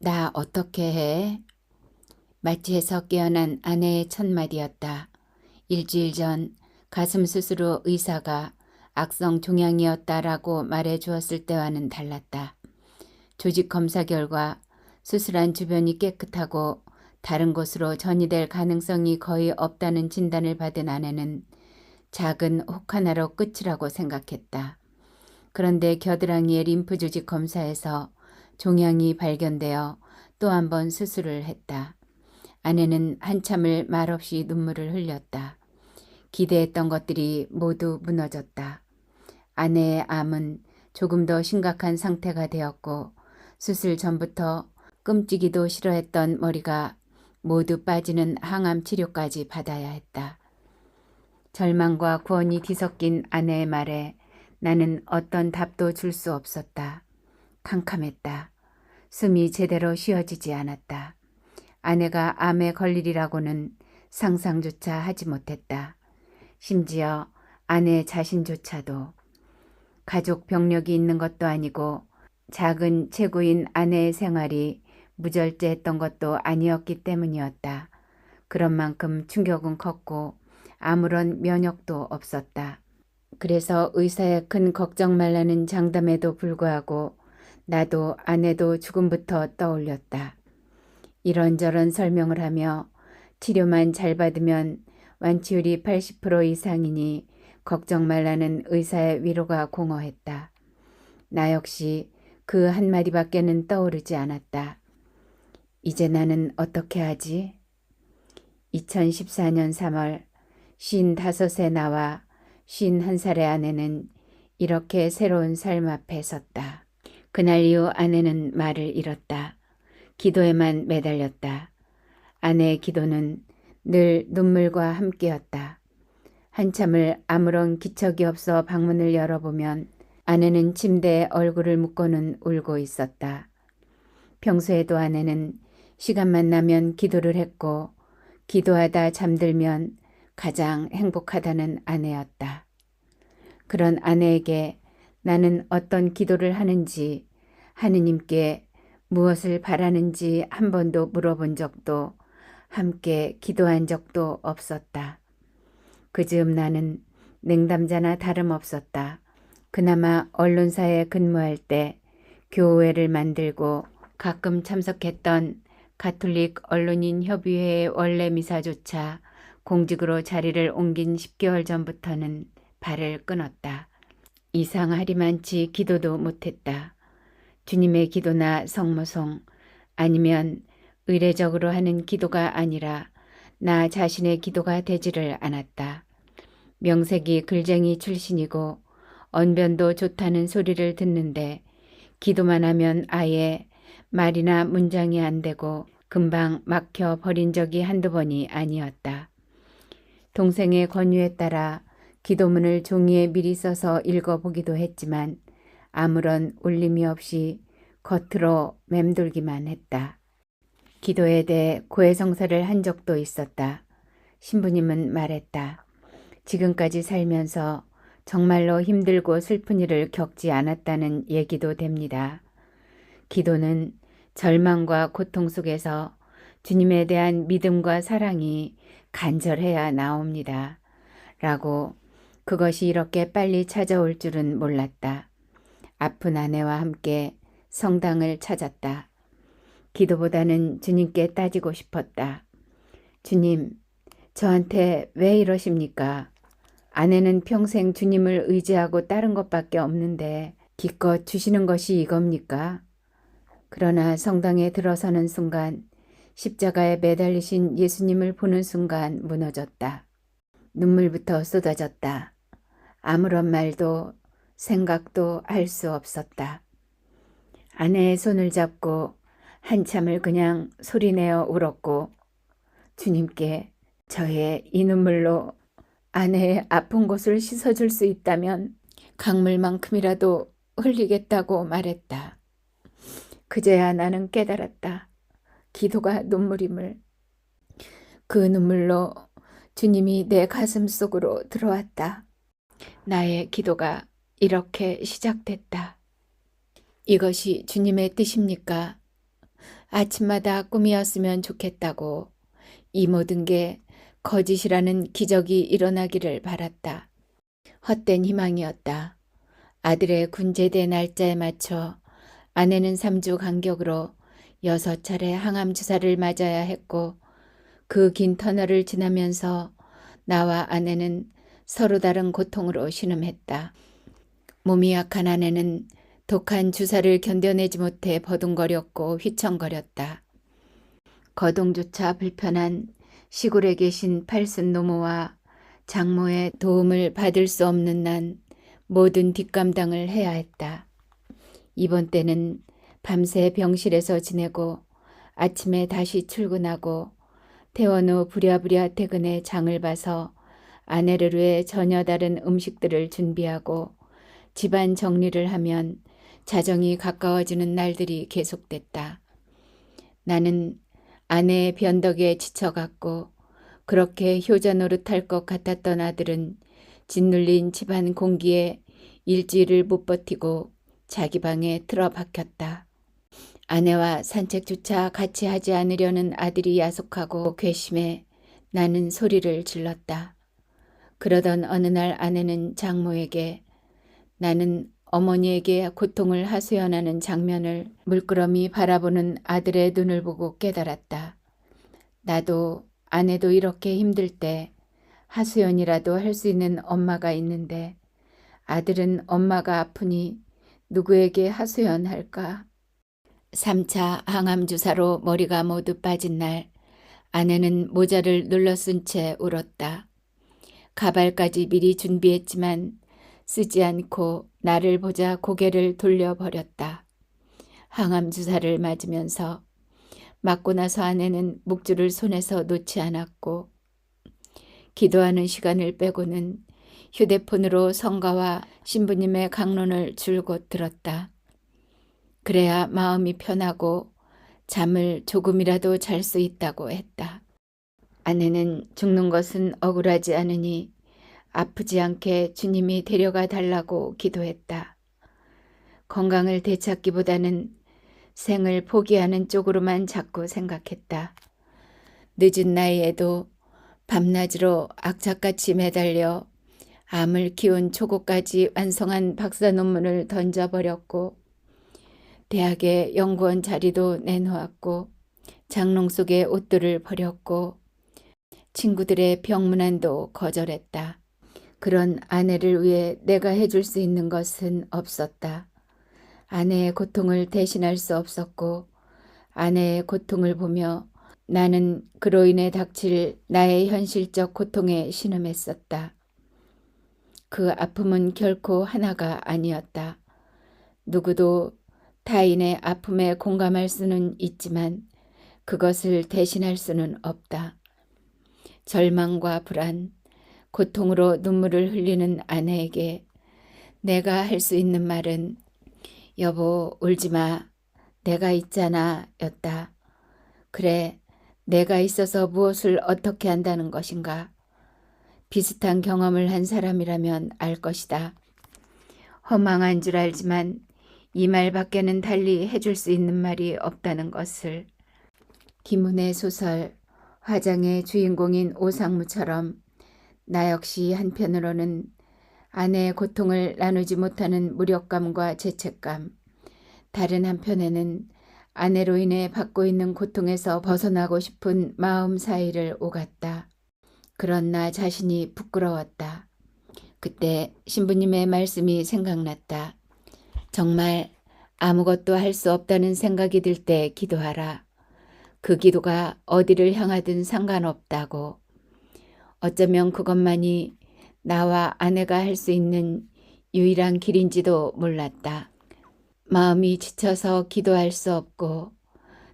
나 어떻게 해? 마취에서 깨어난 아내의 첫마디였다. 일주일 전 가슴 수술 후 의사가 악성 종양이었다라고 말해 주었을 때와는 달랐다. 조직 검사 결과 수술한 주변이 깨끗하고 다른 곳으로 전이될 가능성이 거의 없다는 진단을 받은 아내는 작은 혹 하나로 끝이라고 생각했다. 그런데 겨드랑이의 림프 조직 검사에서 종양이 발견되어 또 한 번 수술을 했다. 아내는 한참을 말없이 눈물을 흘렸다. 기대했던 것들이 모두 무너졌다. 아내의 암은 조금 더 심각한 상태가 되었고 수술 전부터 끔찍이도 싫어했던 머리가 모두 빠지는 항암 치료까지 받아야 했다. 절망과 구원이 뒤섞인 아내의 말에 나는 어떤 답도 줄 수 없었다. 캄캄했다. 숨이 제대로 쉬어지지 않았다. 아내가 암에 걸리리라고는 상상조차 하지 못했다. 심지어 아내 자신조차도. 가족 병력이 있는 것도 아니고 작은 체구인 아내의 생활이 무절제했던 것도 아니었기 때문이었다. 그런 만큼 충격은 컸고 아무런 면역도 없었다. 그래서 의사의 큰 걱정 말라는 장담에도 불구하고 나도 아내도 죽음부터 떠올렸다. 이런저런 설명을 하며 치료만 잘 받으면 완치율이 80% 이상이니 걱정 말라는 의사의 위로가 공허했다. 나 역시 그 한마디밖에는 떠오르지 않았다. 이제 나는 어떻게 하지? 2014년 3월 55세 나와 51살의 아내는 이렇게 새로운 삶 앞에 섰다. 그날 이후 아내는 말을 잃었다. 기도에만 매달렸다. 아내의 기도는 늘 눈물과 함께였다. 한참을 아무런 기척이 없어 방문을 열어보면 아내는 침대에 얼굴을 묻고는 울고 있었다. 평소에도 아내는 시간만 나면 기도를 했고 기도하다 잠들면 가장 행복하다는 아내였다. 그런 아내에게 나는 어떤 기도를 하는지 하느님께 무엇을 바라는지 한 번도 물어본 적도 함께 기도한 적도 없었다. 그 즈음 나는 냉담자나 다름없었다. 그나마 언론사에 근무할 때 교회를 만들고 가끔 참석했던 가톨릭 언론인 협의회의 원래 미사조차 공직으로 자리를 옮긴 10개월 전부터는 발을 끊었다. 이상하리만치 기도도 못했다. 주님의 기도나 성모송 아니면 의례적으로 하는 기도가 아니라 나 자신의 기도가 되지를 않았다. 명색이 글쟁이 출신이고 언변도 좋다는 소리를 듣는데 기도만 하면 아예 말이나 문장이 안 되고 금방 막혀 버린 적이 한두 번이 아니었다. 동생의 권유에 따라 기도문을 종이에 미리 써서 읽어보기도 했지만 아무런 울림이 없이 겉으로 맴돌기만 했다. 기도에 대해 고해성사를 한 적도 있었다. 신부님은 말했다. 지금까지 살면서 정말로 힘들고 슬픈 일을 겪지 않았다는 얘기도 됩니다. 기도는 절망과 고통 속에서 주님에 대한 믿음과 사랑이 간절해야 나옵니다. 라고 그것이 이렇게 빨리 찾아올 줄은 몰랐다. 아픈 아내와 함께 성당을 찾았다. 기도보다는 주님께 따지고 싶었다. 주님, 저한테 왜 이러십니까? 아내는 평생 주님을 의지하고 따른 것밖에 없는데 기껏 주시는 것이 이겁니까? 그러나 성당에 들어서는 순간 십자가에 매달리신 예수님을 보는 순간 무너졌다. 눈물부터 쏟아졌다. 아무런 말도 생각도 할 수 없었다. 아내의 손을 잡고 한참을 그냥 소리내어 울었고 주님께 저의 이 눈물로 아내의 아픈 곳을 씻어줄 수 있다면 강물만큼이라도 흘리겠다고 말했다. 그제야 나는 깨달았다. 기도가 눈물임을. 그 눈물로 주님이 내 가슴 속으로 들어왔다. 나의 기도가 이렇게 시작됐다. 이것이 주님의 뜻입니까? 아침마다 꿈이었으면 좋겠다고, 이 모든 게 거짓이라는 기적이 일어나기를 바랐다. 헛된 희망이었다. 아들의 군제대 날짜에 맞춰 아내는 3주 간격으로 6차례 항암 주사를 맞아야 했고, 그 긴 터널을 지나면서 나와 아내는 서로 다른 고통으로 신음했다. 몸이 약한 아내는 독한 주사를 견뎌내지 못해 버둥거렸고 휘청거렸다. 거동조차 불편한 시골에 계신 팔순 노모와 장모의 도움을 받을 수 없는 난 모든 뒷감당을 해야 했다. 이번 때는 밤새 병실에서 지내고 아침에 다시 출근하고 퇴원 후 부랴부랴 퇴근해 장을 봐서 아내를 위해 전혀 다른 음식들을 준비하고 집안 정리를 하면 자정이 가까워지는 날들이 계속됐다. 나는 아내의 변덕에 지쳐갔고 그렇게 효자 노릇할 것 같았던 아들은 짓눌린 집안 공기에 일주일을 못 버티고 자기 방에 틀어박혔다. 아내와 산책조차 같이 하지 않으려는 아들이 야속하고 괘씸해 나는 소리를 질렀다. 그러던 어느 날 아내는 장모에게 나는 어머니에게 고통을 하소연하는 장면을 물끄러미 바라보는 아들의 눈을 보고 깨달았다. 나도 아내도 이렇게 힘들 때 하소연이라도 할 수 있는 엄마가 있는데 아들은 엄마가 아프니 누구에게 하소연할까? 3차 항암 주사로 머리가 모두 빠진 날 아내는 모자를 눌러 쓴 채 울었다. 가발까지 미리 준비했지만 쓰지 않고 나를 보자 고개를 돌려버렸다. 항암 주사를 맞으면서 맞고 나서 아내는 묵주를 손에서 놓지 않았고 기도하는 시간을 빼고는 휴대폰으로 성가와 신부님의 강론을 줄곧 들었다. 그래야 마음이 편하고 잠을 조금이라도 잘 수 있다고 했다. 아내는 죽는 것은 억울하지 않으니 아프지 않게 주님이 데려가 달라고 기도했다. 건강을 되찾기보다는 생을 포기하는 쪽으로만 자꾸 생각했다. 늦은 나이에도 밤낮으로 악착같이 매달려 암을 키운 초고까지 완성한 박사 논문을 던져버렸고 대학의 연구원 자리도 내놓았고 장롱 속에 옷들을 버렸고 친구들의 병문안도 거절했다. 그런 아내를 위해 내가 해줄 수 있는 것은 없었다. 아내의 고통을 대신할 수 없었고 아내의 고통을 보며 나는 그로 인해 닥칠 나의 현실적 고통에 신음했었다. 그 아픔은 결코 하나가 아니었다. 누구도 타인의 아픔에 공감할 수는 있지만 그것을 대신할 수는 없다. 절망과 불안, 고통으로 눈물을 흘리는 아내에게 내가 할 수 있는 말은 여보 울지 마. 내가 있잖아 였다. 그래, 내가 있어서 무엇을 어떻게 한다는 것인가. 비슷한 경험을 한 사람이라면 알 것이다. 허망한 줄 알지만 이 말밖에는 달리 해줄 수 있는 말이 없다는 것을. 김훈의 소설 화장의 주인공인 오상무처럼 나 역시 한편으로는 아내의 고통을 나누지 못하는 무력감과 죄책감, 다른 한편에는 아내로 인해 받고 있는 고통에서 벗어나고 싶은 마음 사이를 오갔다. 그런 나 자신이 부끄러웠다. 그때 신부님의 말씀이 생각났다. 정말 아무것도 할 수 없다는 생각이 들 때 기도하라. 그 기도가 어디를 향하든 상관없다고. 어쩌면 그것만이 나와 아내가 할 수 있는 유일한 길인지도 몰랐다. 마음이 지쳐서 기도할 수 없고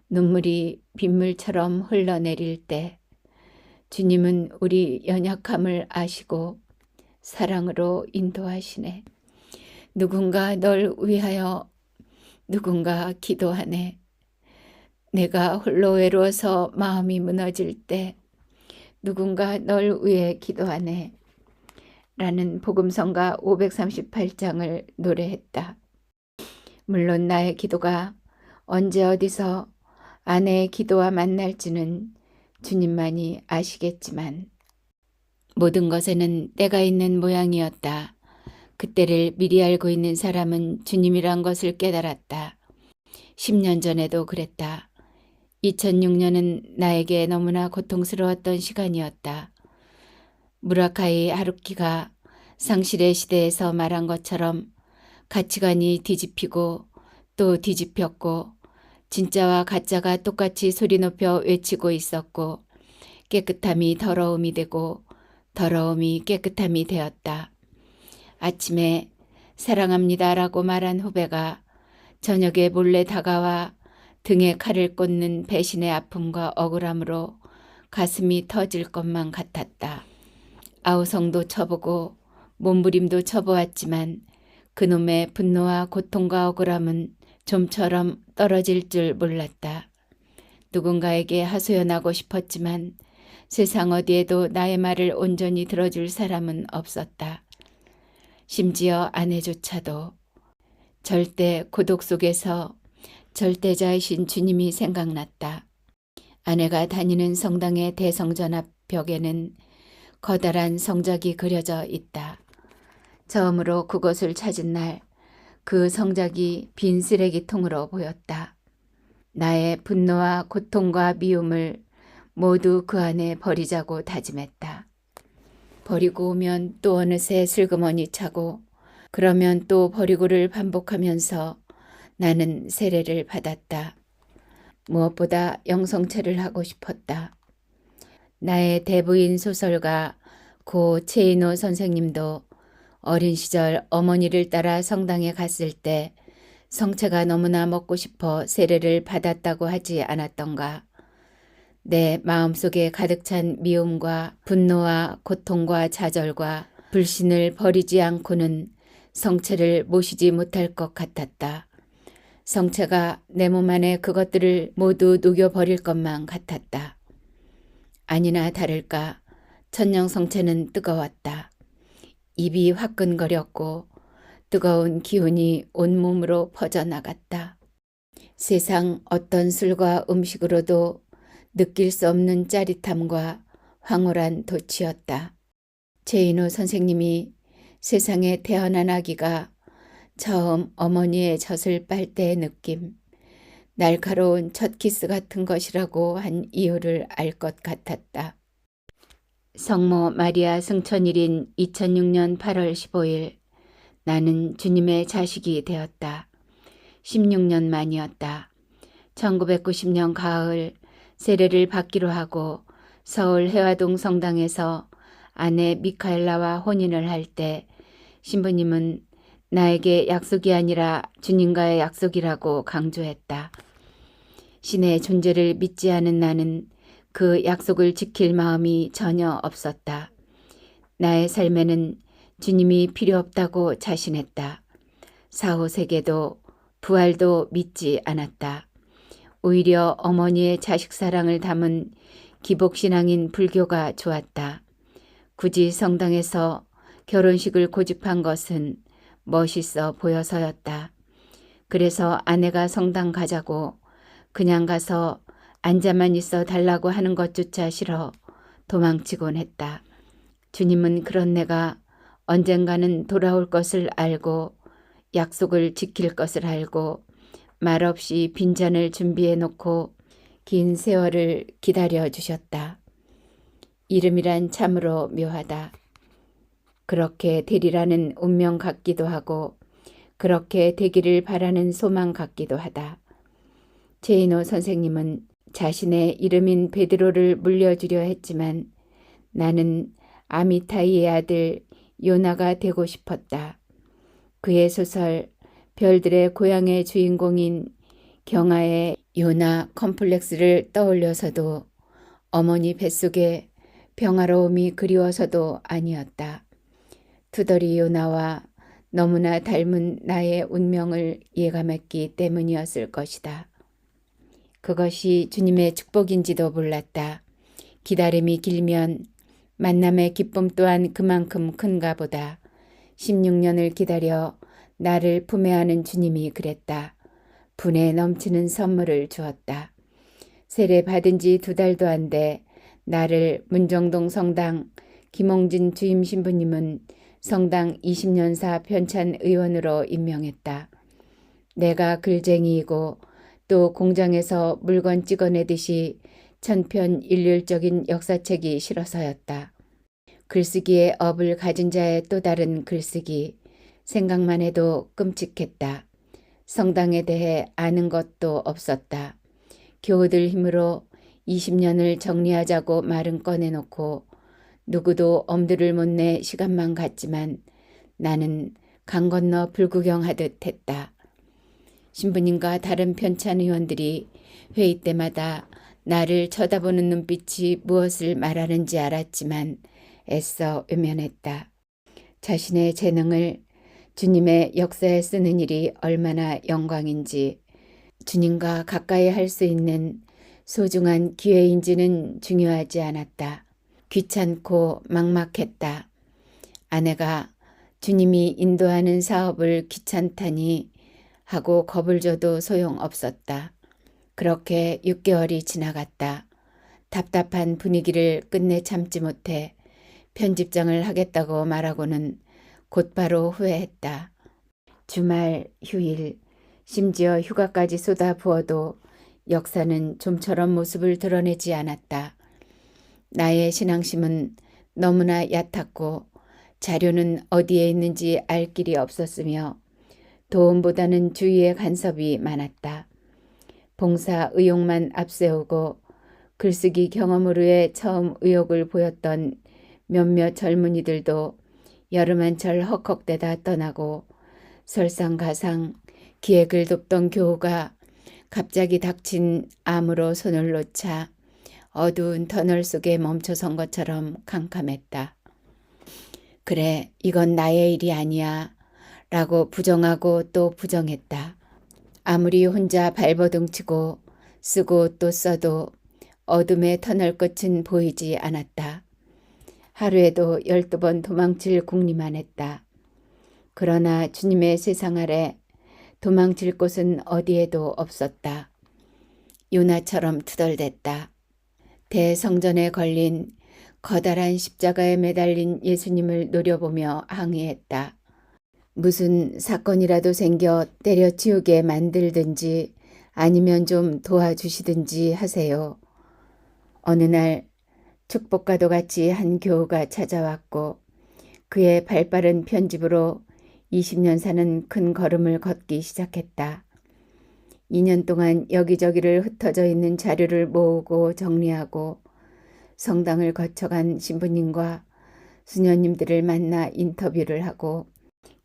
눈물이 빗물처럼 흘러내릴 때 주님은 우리 연약함을 아시고 사랑으로 인도하시네. 누군가 널 위하여 누군가 기도하네. 내가 홀로 외로워서 마음이 무너질 때 누군가 널 위해 기도하네. 라는 복음성가 538장을 노래했다. 물론 나의 기도가 언제 어디서 아내의 기도와 만날지는 주님만이 아시겠지만 모든 것에는 때가 있는 모양이었다. 그때를 미리 알고 있는 사람은 주님이란 것을 깨달았다. 10년 전에도 그랬다. 2006년은 나에게 너무나 고통스러웠던 시간이었다. 무라카이 하루키가 상실의 시대에서 말한 것처럼 가치관이 뒤집히고 또 뒤집혔고 진짜와 가짜가 똑같이 소리 높여 외치고 있었고 깨끗함이 더러움이 되고 더러움이 깨끗함이 되었다. 아침에 사랑합니다라고 말한 후배가 저녁에 몰래 다가와 등에 칼을 꽂는 배신의 아픔과 억울함으로 가슴이 터질 것만 같았다. 아우성도 쳐보고 몸부림도 쳐보았지만 그놈의 분노와 고통과 억울함은 좀처럼 떨어질 줄 몰랐다. 누군가에게 하소연하고 싶었지만 세상 어디에도 나의 말을 온전히 들어줄 사람은 없었다. 심지어 아내조차도. 절대 고독 속에서 절대자이신 주님이 생각났다. 아내가 다니는 성당의 대성전 앞 벽에는 커다란 성작이 그려져 있다. 처음으로 그곳을 찾은 날 그 성작이 빈 쓰레기통으로 보였다. 나의 분노와 고통과 미움을 모두 그 안에 버리자고 다짐했다. 버리고 오면 또 어느새 슬그머니 차고 그러면 또 버리고를 반복하면서 나는 세례를 받았다. 무엇보다 영성체를 하고 싶었다. 나의 대부인 소설가 고 체이노 선생님도 어린 시절 어머니를 따라 성당에 갔을 때 성체가 너무나 먹고 싶어 세례를 받았다고 하지 않았던가. 내 마음속에 가득 찬 미움과 분노와 고통과 좌절과 불신을 버리지 않고는 성체를 모시지 못할 것 같았다. 성체가 내 몸 안에 그것들을 모두 녹여버릴 것만 같았다. 아니나 다를까 천령 성체는 뜨거웠다. 입이 화끈거렸고 뜨거운 기운이 온몸으로 퍼져나갔다. 세상 어떤 술과 음식으로도 느낄 수 없는 짜릿함과 황홀한 도취였다. 제인호 선생님이 세상에 태어난 아기가 처음 어머니의 젖을 빨 때의 느낌, 날카로운 첫 키스 같은 것이라고 한 이유를 알 것 같았다. 성모 마리아 승천일인 2006년 8월 15일 나는 주님의 자식이 되었다. 16년 만이었다. 1990년 가을 세례를 받기로 하고 서울 해화동 성당에서 아내 미카엘라와 혼인을 할 때 신부님은 나에게 약속이 아니라 주님과의 약속이라고 강조했다. 신의 존재를 믿지 않은 나는 그 약속을 지킬 마음이 전혀 없었다. 나의 삶에는 주님이 필요 없다고 자신했다. 사후세계도 부활도 믿지 않았다. 오히려 어머니의 자식 사랑을 담은 기복신앙인 불교가 좋았다. 굳이 성당에서 결혼식을 고집한 것은 멋있어 보여서였다. 그래서 아내가 성당 가자고 그냥 가서 앉아만 있어 달라고 하는 것조차 싫어 도망치곤 했다. 주님은 그런 내가 언젠가는 돌아올 것을 알고 약속을 지킬 것을 알고 말없이 빈잔을 준비해 놓고 긴 세월을 기다려 주셨다. 이름이란 참으로 묘하다. 그렇게 되리라는 운명 같기도 하고 그렇게 되기를 바라는 소망 같기도 하다. 제이노 선생님은 자신의 이름인 베드로를 물려주려 했지만 나는 아미타이의 아들 요나가 되고 싶었다. 그의 소설 별들의 고향의 주인공인 경아의 요나 컴플렉스를 떠올려서도 어머니 뱃속에 평화로움이 그리워서도 아니었다. 투덜이 요나와 너무나 닮은 나의 운명을 예감했기 때문이었을 것이다. 그것이 주님의 축복인지도 몰랐다. 기다림이 길면 만남의 기쁨 또한 그만큼 큰가 보다. 16년을 기다려 나를 품에 안은 주님이 그랬다. 분에 넘치는 선물을 주었다. 세례 받은 지 2달도 안 돼 나를 문정동 성당 김홍진 주임 신부님은 성당 20년사 편찬 의원으로 임명했다. 내가 글쟁이이고 또 공장에서 물건 찍어내듯이 천편일률적인 역사책이 싫어서였다. 글쓰기의 업을 가진 자의 또 다른 글쓰기, 생각만 해도 끔찍했다. 성당에 대해 아는 것도 없었다. 교우들 힘으로 20년을 정리하자고 말은 꺼내놓고 누구도 엄두를 못 내 시간만 갔지만 나는 강 건너 불구경하듯 했다. 신부님과 다른 편찬 의원들이 회의 때마다 나를 쳐다보는 눈빛이 무엇을 말하는지 알았지만 애써 외면했다. 자신의 재능을 주님의 역사에 쓰는 일이 얼마나 영광인지, 주님과 가까이 할 수 있는 소중한 기회인지는 중요하지 않았다. 귀찮고 막막했다. 아내가 주님이 인도하는 사업을 귀찮다니 하고 겁을 줘도 소용없었다. 그렇게 6개월이 지나갔다. 답답한 분위기를 끝내 참지 못해 편집장을 하겠다고 말하고는 곧바로 후회했다. 주말, 휴일, 심지어 휴가까지 쏟아부어도 역사는 좀처럼 모습을 드러내지 않았다. 나의 신앙심은 너무나 얕았고 자료는 어디에 있는지 알 길이 없었으며 도움보다는 주위의 간섭이 많았다. 봉사 의욕만 앞세우고 글쓰기 경험으로의 처음 의욕을 보였던 몇몇 젊은이들도 여름한철 헉헉대다 떠나고 설상가상 기획을 돕던 교우가 갑자기 닥친 암으로 손을 놓자 어두운 터널 속에 멈춰선 것처럼 캄캄했다. 그래, 이건 나의 일이 아니야 라고 부정하고 또 부정했다. 아무리 혼자 발버둥치고 쓰고 또 써도 어둠의 터널 끝은 보이지 않았다. 하루에도 12번 도망칠 궁리만 했다. 그러나 주님의 세상 아래 도망칠 곳은 어디에도 없었다. 요나처럼 투덜댔다. 대성전에 걸린 커다란 십자가에 매달린 예수님을 노려보며 항의했다. 무슨 사건이라도 생겨 때려치우게 만들든지 아니면 좀 도와주시든지 하세요. 어느 날 축복과도 같이 한 교우가 찾아왔고 그의 발빠른 편집으로 20년 사는 큰 걸음을 걷기 시작했다. 2년 동안 여기저기를 흩어져 있는 자료를 모으고 정리하고 성당을 거쳐간 신부님과 수녀님들을 만나 인터뷰를 하고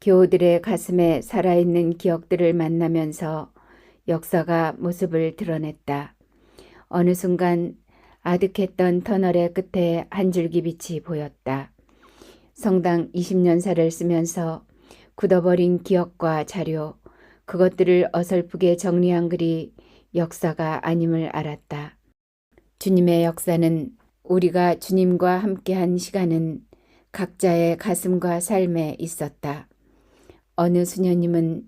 교우들의 가슴에 살아있는 기억들을 만나면서 역사가 모습을 드러냈다. 어느 순간 아득했던 터널의 끝에 한 줄기 빛이 보였다. 성당 20년사를 쓰면서 굳어버린 기억과 자료, 그것들을 어설프게 정리한 글이 역사가 아님을 알았다. 주님의 역사는 우리가 주님과 함께한 시간은 각자의 가슴과 삶에 있었다. 어느 수녀님은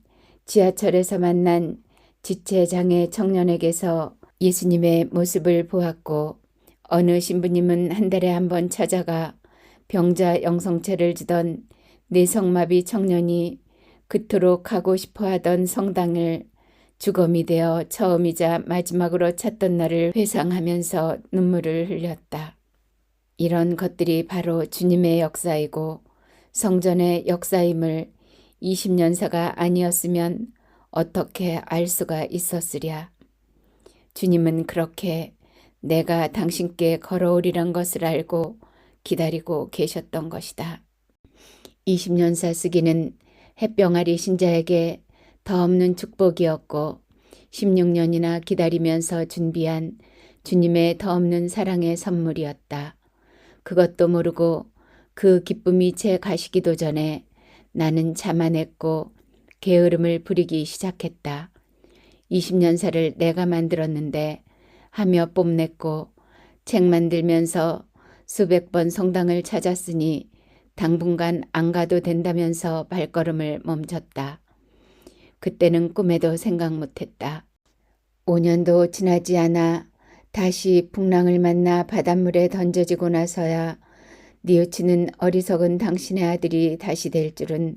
지하철에서 만난 지체장애 청년에게서 예수님의 모습을 보았고 어느 신부님은 한 달에 한 번 찾아가 병자 영성체를 주던 뇌성마비 청년이 그토록 가고 싶어하던 성당을 주검이 되어 처음이자 마지막으로 찾던 날을 회상하면서 눈물을 흘렸다. 이런 것들이 바로 주님의 역사이고 성전의 역사임을 20년사가 아니었으면 어떻게 알 수가 있었으랴. 주님은 그렇게 내가 당신께 걸어오리란 것을 알고 기다리고 계셨던 것이다. 20년사 쓰기는 햇병아리 신자에게 더없는 축복이었고 16년이나 기다리면서 준비한 주님의 더없는 사랑의 선물이었다. 그것도 모르고 그 기쁨이 채 가시기도 전에 나는 자만했고 게으름을 부리기 시작했다. 20년사를 내가 만들었는데 하며 뽐냈고 책 만들면서 수백 번 성당을 찾았으니 당분간 안 가도 된다면서 발걸음을 멈췄다. 그때는 꿈에도 생각 못했다. 5년도 지나지 않아 다시 풍랑을 만나 바닷물에 던져지고 나서야 뉘우치는 어리석은 당신의 아들이 다시 될 줄은,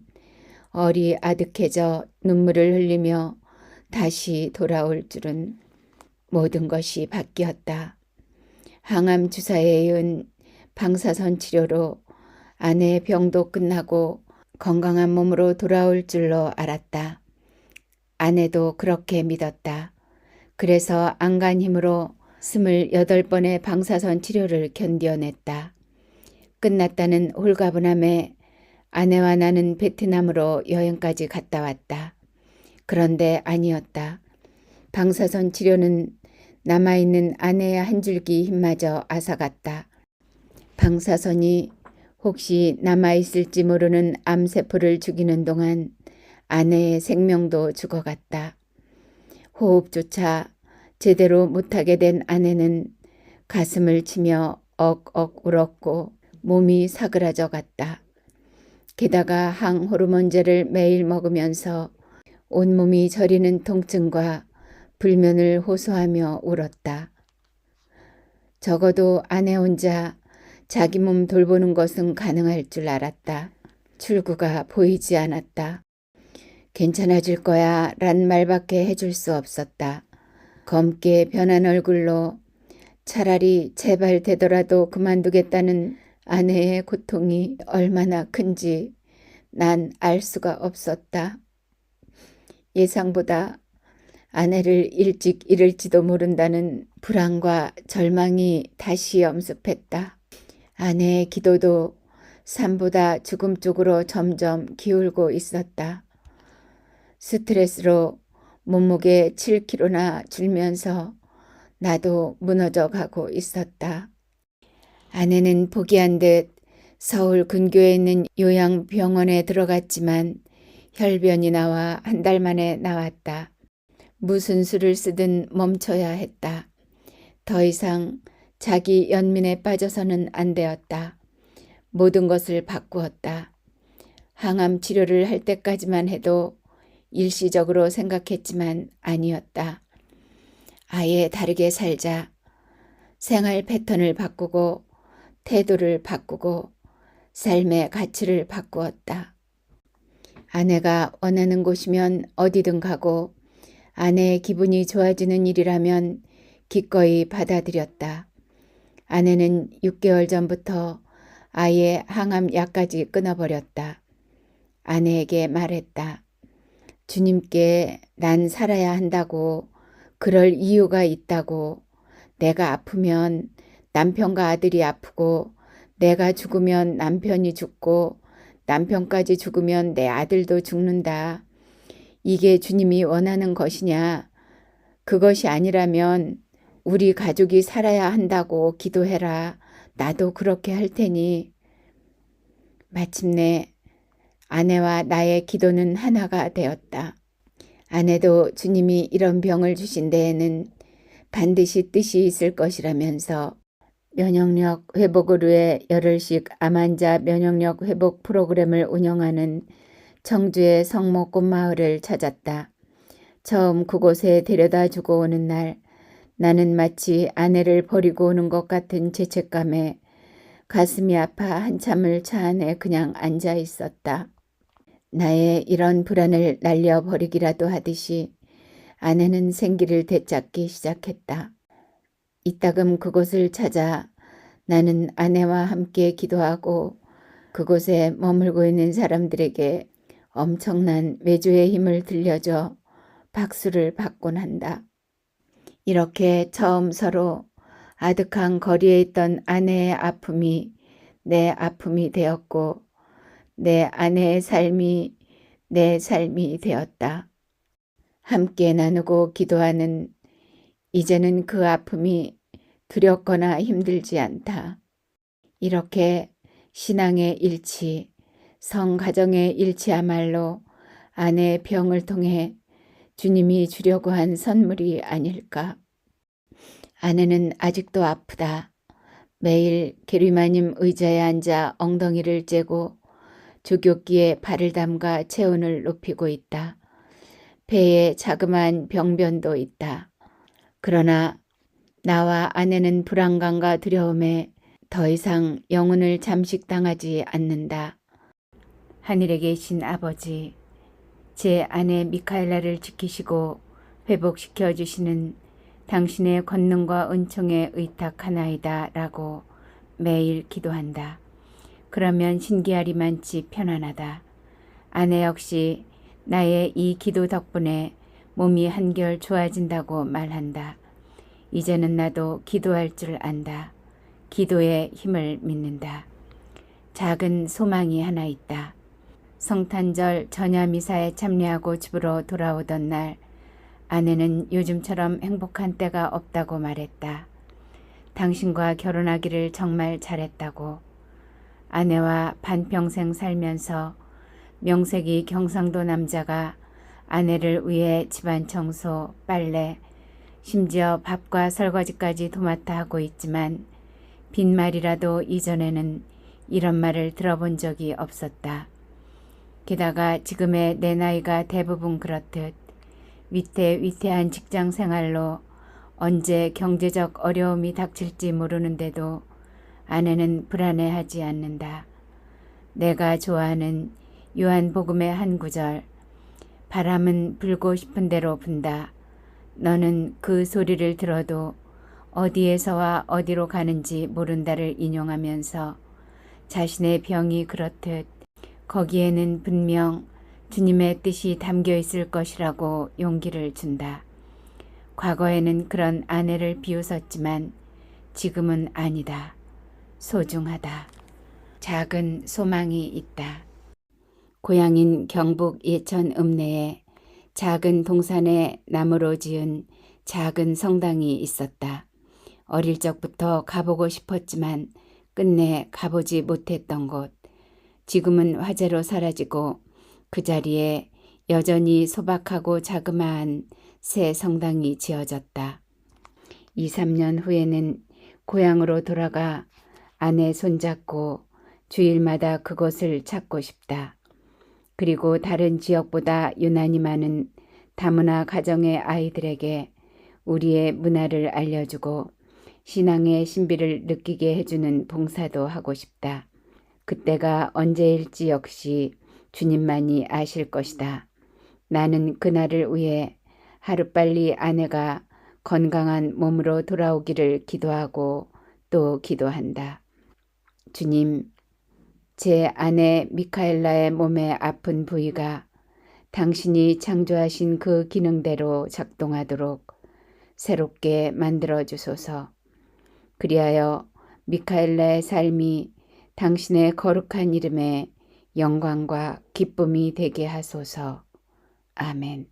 얼이 아득해져 눈물을 흘리며 다시 돌아올 줄은. 모든 것이 바뀌었다. 항암 주사에 이은 방사선 치료로 아내의 병도 끝나고 건강한 몸으로 돌아올 줄로 알았다. 아내도 그렇게 믿었다. 그래서 안간 힘으로 28번의 방사선 치료를 견뎌냈다. 끝났다는 홀가분함에 아내와 나는 베트남으로 여행까지 갔다 왔다. 그런데 아니었다. 방사선 치료는 남아있는 아내의 한 줄기 힘마저 앗아갔다. 방사선이 혹시 남아있을지 모르는 암세포를 죽이는 동안 아내의 생명도 죽어갔다. 호흡조차 제대로 못하게 된 아내는 가슴을 치며 억억 울었고 몸이 사그라져 갔다. 게다가 항호르몬제를 매일 먹으면서 온몸이 저리는 통증과 불면을 호소하며 울었다. 적어도 아내 혼자 자기 몸 돌보는 것은 가능할 줄 알았다. 출구가 보이지 않았다. 괜찮아질 거야 란 말밖에 해줄 수 없었다. 검게 변한 얼굴로 차라리 제발 되더라도 그만두겠다는 아내의 고통이 얼마나 큰지 난 알 수가 없었다. 예상보다 아내를 일찍 잃을지도 모른다는 불안과 절망이 다시 엄습했다. 아내의 기도도 삶보다 죽음 쪽으로 점점 기울고 있었다. 스트레스로 몸무게 7kg나 줄면서 나도 무너져 가고 있었다. 아내는 포기한 듯 서울 근교에 있는 요양병원에 들어갔지만 혈변이 나와 한 달 만에 나왔다. 무슨 수를 쓰든 멈춰야 했다. 더 이상 자기 연민에 빠져서는 안 되었다. 모든 것을 바꾸었다. 항암 치료를 할 때까지만 해도 일시적으로 생각했지만 아니었다. 아예 다르게 살자. 생활 패턴을 바꾸고 태도를 바꾸고 삶의 가치를 바꾸었다. 아내가 원하는 곳이면 어디든 가고 아내의 기분이 좋아지는 일이라면 기꺼이 받아들였다. 아내는 6개월 전부터 아예 항암 약까지 끊어버렸다. 아내에게 말했다. 주님께 난 살아야 한다고, 그럴 이유가 있다고, 내가 아프면 남편과 아들이 아프고, 내가 죽으면 남편이 죽고, 남편까지 죽으면 내 아들도 죽는다. 이게 주님이 원하는 것이냐? 그것이 아니라면 우리 가족이 살아야 한다고 기도해라. 나도 그렇게 할 테니. 마침내 아내와 나의 기도는 하나가 되었다. 아내도 주님이 이런 병을 주신 데에는 반드시 뜻이 있을 것이라면서 면역력 회복을 위해 열흘씩 암환자 면역력 회복 프로그램을 운영하는 청주의 성모꽃마을을 찾았다. 처음 그곳에 데려다 주고 오는 날 나는 마치 아내를 버리고 오는 것 같은 죄책감에 가슴이 아파 한참을 차 안에 그냥 앉아 있었다. 나의 이런 불안을 날려버리기라도 하듯이 아내는 생기를 되찾기 시작했다. 이따금 그곳을 찾아 나는 아내와 함께 기도하고 그곳에 머물고 있는 사람들에게 엄청난 외주의 힘을 들려줘 박수를 받곤 한다. 이렇게 처음 서로 아득한 거리에 있던 아내의 아픔이 내 아픔이 되었고 내 아내의 삶이 내 삶이 되었다. 함께 나누고 기도하는 이제는 그 아픔이 두렵거나 힘들지 않다. 이렇게 신앙의 일치, 성가정의 일치야말로 아내의 병을 통해 주님이 주려고 한 선물이 아닐까. 아내는 아직도 아프다. 매일 게리마님 의자에 앉아 엉덩이를 째고 조교기에 발을 담가 체온을 높이고 있다. 배에 자그마한 병변도 있다. 그러나 나와 아내는 불안감과 두려움에 더 이상 영혼을 잠식당하지 않는다. 하늘에 계신 아버지, 제 아내 미카엘라를 지키시고 회복시켜 주시는 당신의 권능과 은총에 의탁하나이다 라고 매일 기도한다. 그러면 신기하리만치 편안하다. 아내 역시 나의 이 기도 덕분에 몸이 한결 좋아진다고 말한다. 이제는 나도 기도할 줄 안다. 기도의 힘을 믿는다. 작은 소망이 하나 있다. 성탄절 전야미사에 참여하고 집으로 돌아오던 날 아내는 요즘처럼 행복한 때가 없다고 말했다. 당신과 결혼하기를 정말 잘했다고. 아내와 반평생 살면서 명색이 경상도 남자가 아내를 위해 집안 청소, 빨래, 심지어 밥과 설거지까지 도맡아 하고 있지만 빈말이라도 이전에는 이런 말을 들어본 적이 없었다. 게다가 지금의 내 나이가 대부분 그렇듯 위태위태한 직장 생활로 언제 경제적 어려움이 닥칠지 모르는데도 아내는 불안해하지 않는다. 내가 좋아하는 요한복음의 한 구절, 바람은 불고 싶은 대로 분다. 너는 그 소리를 들어도 어디에서와 어디로 가는지 모른다를 인용하면서 자신의 병이 그렇듯 거기에는 분명 주님의 뜻이 담겨 있을 것이라고 용기를 준다. 과거에는 그런 아내를 비웃었지만 지금은 아니다. 소중하다. 작은 소망이 있다. 고향인 경북 예천 읍내에 작은 동산에 나무로 지은 작은 성당이 있었다. 어릴 적부터 가보고 싶었지만 끝내 가보지 못했던 곳. 지금은 화재로 사라지고 그 자리에 여전히 소박하고 자그마한 새 성당이 지어졌다. 2, 3년 후에는 고향으로 돌아가 아내 손잡고 주일마다 그곳을 찾고 싶다. 그리고 다른 지역보다 유난히 많은 다문화 가정의 아이들에게 우리의 문화를 알려주고 신앙의 신비를 느끼게 해주는 봉사도 하고 싶다. 그때가 언제일지 역시 주님만이 아실 것이다. 나는 그날을 위해 하루빨리 아내가 건강한 몸으로 돌아오기를 기도하고 또 기도한다. 주님, 제 아내 미카엘라의 몸의 아픈 부위가 당신이 창조하신 그 기능대로 작동하도록 새롭게 만들어 주소서. 그리하여 미카엘라의 삶이 당신의 거룩한 이름에 영광과 기쁨이 되게 하소서. 아멘.